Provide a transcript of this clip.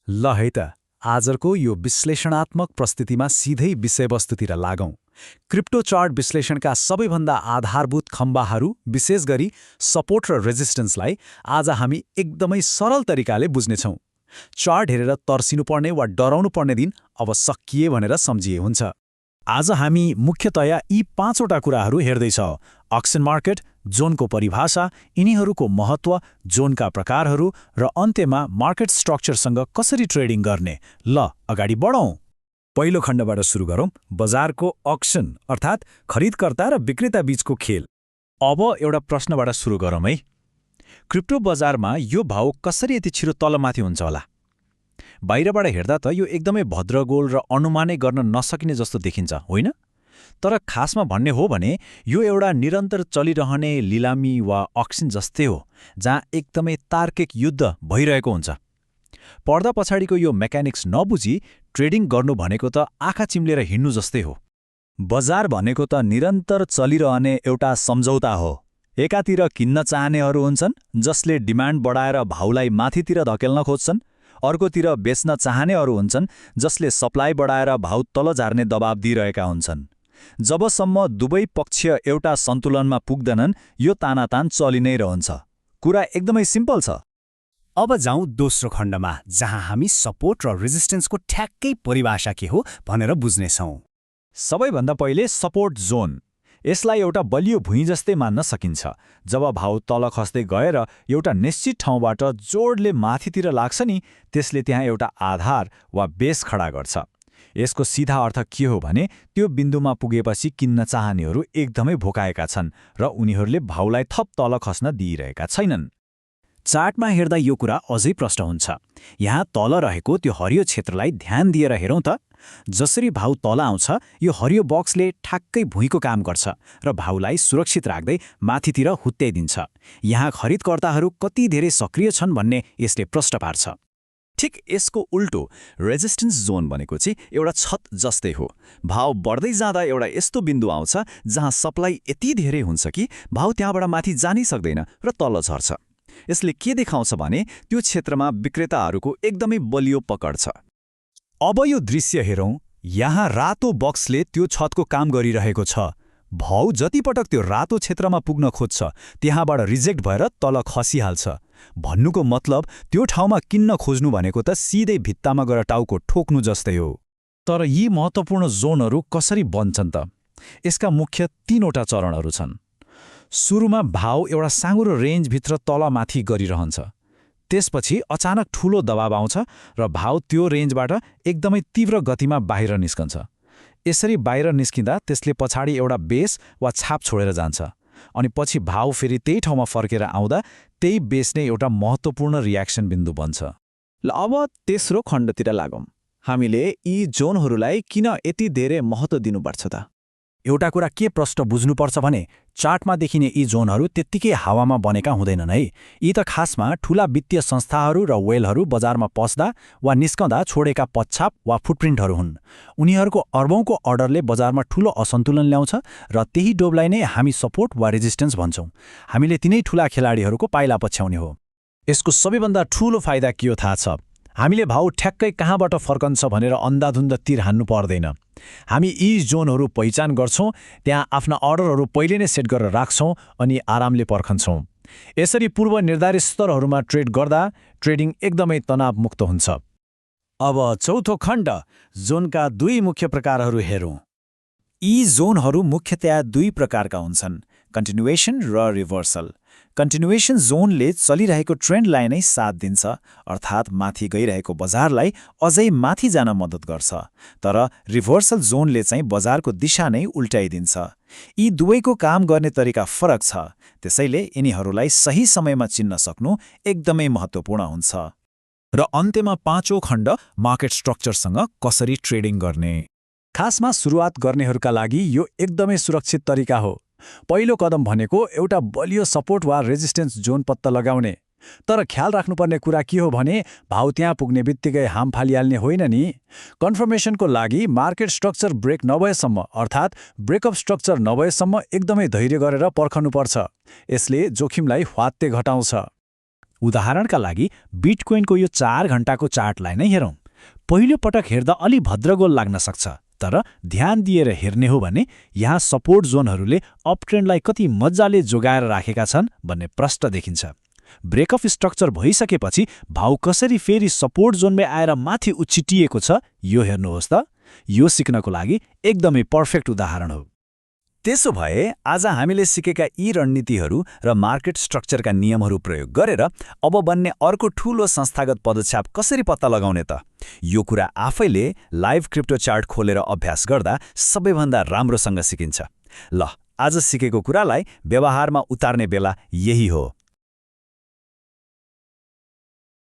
ल है त आजको यो विश्लेषणात्मक प्रस्तुतिमा सिधै विषयवस्तुतिर लागौं। क्रिप्टो चार्ट विश्लेषणका सबैभन्दा आधारभूत खम्बाहरू, विशेष गरी सपोर्ट र रेजिस्टेन्सलाई आज हामी एकदमै सरल तरिकाले बुझ्नेछौँ। चार्ट हेरेर तर्सिनुपर्ने वा डराउनुपर्ने दिन अब सकिए भनेर सम्झिए हुन्छ। आज हामी मुख्यतया यी 5वटा कुराहरू हेर्दैछौँ: अक्सन मार्केट, जोनको परिभाषा, यिनीहरूको महत्त्व, जोनका प्रकारहरू र अन्त्यमा मार्केट स्ट्रक्चरसँग कसरी ट्रेडिङ गर्ने। ल अगाडि बढौँ। पहिलो खण्डबाट सुरु गरौँ, बजारको अक्सन अर्थात् खरिदकर्ता र विक्रेता बीचको खेल। अब एउटा प्रश्नबाट सुरु गरौँ है। क्रिप्टो बजारमा यो भाउ कसरी यति छिटो तलमाथि हुन्छ होला? बाहिरबाट हेर्दा त यो एकदमै भद्रगोल र अनुमानै गर्न नसकिने जस्तो देखिन्छ, होइन? तर खासमा भन्ने हो भने यो एउटा निरन्तर चलिरहने लिलामी वा अक्सन जस्तै हो, जहाँ एकदमै तार्किक युद्ध भइरहेको हुन्छ। पर्दा पछाडिको यो मेकानिक्स नबुझी ट्रेडिङ गर्नु भनेको त आँखा चिम्लेर हिँड्नु जस्तै हो। बजार भनेको त निरन्तर चलिरहने एउटा सम्झौता हो। एकातिर किन्न चाहनेहरू हुन्छन् जसले डिमान्ड बढाएर भाउलाई माथितिर धकेल्न खोज्छन्, अर्कोतिर बेच्न चाहनेहरू हुन्छन् जसले सप्लाई बढाएर भाउ तल झार्ने दबाब दिइरहेका हुन्छन्। जबसम्म दुवै पक्ष एउटा सन्तुलनमा पुग्दैनन्, यो तानातान चलि नै रहन्छ। कुरा एकदमै सिम्पल छ। अब जाउँ दोस्रो खण्डमा, जहाँ हामी सपोर्ट र रेजिस्टेन्सको ठ्याक्कै परिभाषा के हो भनेर बुझ्नेछौँ। सबैभन्दा पहिले सपोर्ट जोन। यसलाई एउटा बलियो भुइँ जस्तै मान्न सकिन्छ। जब भाउ तल खस्दै गएर एउटा निश्चित ठाउँबाट जोडले माथितिर लाग्छ नि, त्यसले त्यहाँ एउटा आधार वा बेस खडा गर्छ। यसको सिधा अर्थ के हो भने त्यो बिन्दुमा पुगेपछि किन्न चाहनेहरू एकदमै भोकाएका छन् र उनीहरूले भाउलाई थप तल खस्न दिइरहेका छैनन्। चार्टमा हेर्दा यो कुरा अझै प्रष्ट हुन्छ। यहाँ तल रहेको त्यो हरियो क्षेत्रलाई ध्यान दिएर हेरौँ त। जसरी भाउ तल आउँछ, यो हरियो बक्सले ठ्याक्कै भुइँको काम गर्छ र भाउलाई सुरक्षित राख्दै माथितिर हुत्याइदिन्छ। यहाँ खरिदकर्ताहरू कति धेरै सक्रिय छन् भन्ने यसले प्रष्ट पार्छ। ठिक यसको उल्टो रेजिस्टेन्स जोन भनेको चाहिँ एउटा छत जस्तै हो। भाउ बढ्दै जाँदा एउटा यस्तो बिन्दु आउँछ जहाँ सप्लाई यति धेरै हुन्छ कि भाउ त्यहाँबाट माथि जानै सक्दैन र तल झर्छ। यसले के देखाउँछ भने त्यो क्षेत्रमा विक्रेताहरूको एकदमै बलियो पकड छ। अब यो दृश्य हेरौँ। यहाँ रातो बक्सले त्यो छतको काम गरिरहेको छ। भाउ जतिपटक त्यो रातो क्षेत्रमा पुग्न खोज्छ, त्यहाँबाट रिजेक्ट भएर तल खसिहाल्छ। भन्नुको मतलब त्यो ठाउँमा किन्न खोज्नु भनेको त सिधै भित्तामा गएर टाउको ठोक्नु जस्तै हो। तर यी महत्त्वपूर्ण जोनहरू कसरी बन्छन् त? यसका मुख्य 3वटा चरणहरू छन्। सुरुमा भाउ एउटा साँगुरो रेन्जभित्र तलमाथि गरिरहन्छ। त्यसपछि अचानक ठूलो दबाव आउँछ र भाउ त्यो रेन्जबाट एकदमै तीव्र गतिमा बाहिर निस्कन्छ। यसरी बाहिर निस्किँदा त्यसले पछाडि एउटा बेस वा छाप छोडेर जान्छ, अनि पछि भाउ फेरि त्यही ठाउँमा फर्केर आउँदा त्यही बेस नै एउटा महत्त्वपूर्ण रियाक्सन बिन्दु बन्छ। ल अब तेस्रो खण्डतिर लागौँ। हामीले यी जोनहरूलाई किन यति धेरै महत्त्व दिनुपर्छ त? एउटा कुरा के प्रष्ट बुझ्नुपर्छ भने चार्टमा देखिने यी जोनहरू त्यत्तिकै हावामा बनेका हुँदैनन् है। यी त खासमा ठूला वित्तीय संस्थाहरू र वेलहरू बजारमा पस्दा वा निस्कँदा छोडेका पछाप वा फुटप्रिन्टहरू हुन्। उनीहरूको अर्बौंको अर्डरले बजारमा ठूलो असन्तुलन ल्याउँछ र त्यही डोबलाई नै हामी सपोर्ट वा रेजिस्टेन्स भन्छौँ। हामीले तिनै ठूला खेलाडीहरूको पाइला पछ्याउने हो। यसको सबैभन्दा ठूलो फाइदा के हो थाहा छ? हामीले भाउ ठ्याक्कै कहाँबाट फर्कन्छ भनेर अन्धाधुन्द तीर हान्नु पर्दैन। हामी यी जोनहरू पहिचान गर्छौँ, त्यहाँ आफ्ना अर्डरहरू पहिले नै सेट गरेर राख्छौँ अनि आरामले पर्खन्छौँ। यसरी पूर्व निर्धारित स्तरहरूमा ट्रेड गर्दा ट्रेडिङ एकदमै तनावमुक्त हुन्छ। अब चौथो खण्ड, जोनका 2 मुख्य प्रकारहरू हेरौँ। यी जोनहरू मुख्यतया 2 प्रकारका हुन्छन्, कन्टिन्युएसन र रिभर्सल। कन्टिन्युएसन जोनले चलिरहेको ट्रेन्डलाई नै साथ दिन्छ, अर्थात् माथि गइरहेको बजारलाई अझै माथि जान मद्दत गर्छ। तर रिभर्सल जोनले चाहिँ बजारको दिशा नै उल्टाइदिन्छ। यी दुवैको काम गर्ने तरिका फरक छ, त्यसैले यिनीहरूलाई सही समयमा चिन्न सक्नु एकदमै महत्त्वपूर्ण हुन्छ। र अन्त्यमा 5औं खण्ड, मार्केट स्ट्रक्चरसँग कसरी ट्रेडिङ गर्ने। खासमा सुरुवात गर्नेहरूका लागि यो एकदमै सुरक्षित तरिका हो। पहिलो कदम भनेको एउटा बलियो सपोर्ट वा रेजिस्टेन्स जोन पत्ता लगाउने। तर ख्याल राख्नुपर्ने कुरा के हो भने भाउ त्यहाँ पुग्ने बित्तिकै हाम फालिहाल्ने होइन नि। कन्फर्मेसनको लागि मार्केट स्ट्रक्चर ब्रेक नभएसम्म, अर्थात् ब्रेकअप स्ट्रक्चर नभएसम्म एकदमै धैर्य गरेर पर्खनुपर्छ। यसले जोखिमलाई ह्वात्ते घटाउँछ। उदाहरणका लागि बिटकोइनको यो 4 घण्टाको चार्टलाई नै हेरौँ। पहिलो पटक हेर्दा अलि भद्रगोल लाग्न सक्छ, तर ध्यान दिएर हेर्ने हो भने यहाँ सपोर्ट जोनहरूले अपट्रेन्डलाई कति मजाले जोगाएर राखेका छन् भन्ने प्रष्ट देखिन्छ। ब्रेकअप स्ट्रक्चर भइसकेपछि भाउ कसरी फेरि सपोर्ट जोनमै आएर माथि उछिटिएको छ यो हेर्नुहोस् त। यो सिक्नको लागि एकदमै पर्फेक्ट उदाहरण हो। त्यसो भए आज हामीले सिकेका यी रणनीतिहरू र मार्केट स्ट्रक्चरका नियमहरू प्रयोग गरेर अब बन्ने अर्को ठूलो संस्थागत पदक्षेप कसरी पत्ता लगाउने त? यो कुरा आफैले लाइभ क्रिप्टो चार्ट खोलेर अभ्यास गर्दा सबैभन्दा राम्रोसँग सिकिन्छ। ल, आज सिकेको कुरालाई व्यवहारमा उतार्ने बेला यही हो।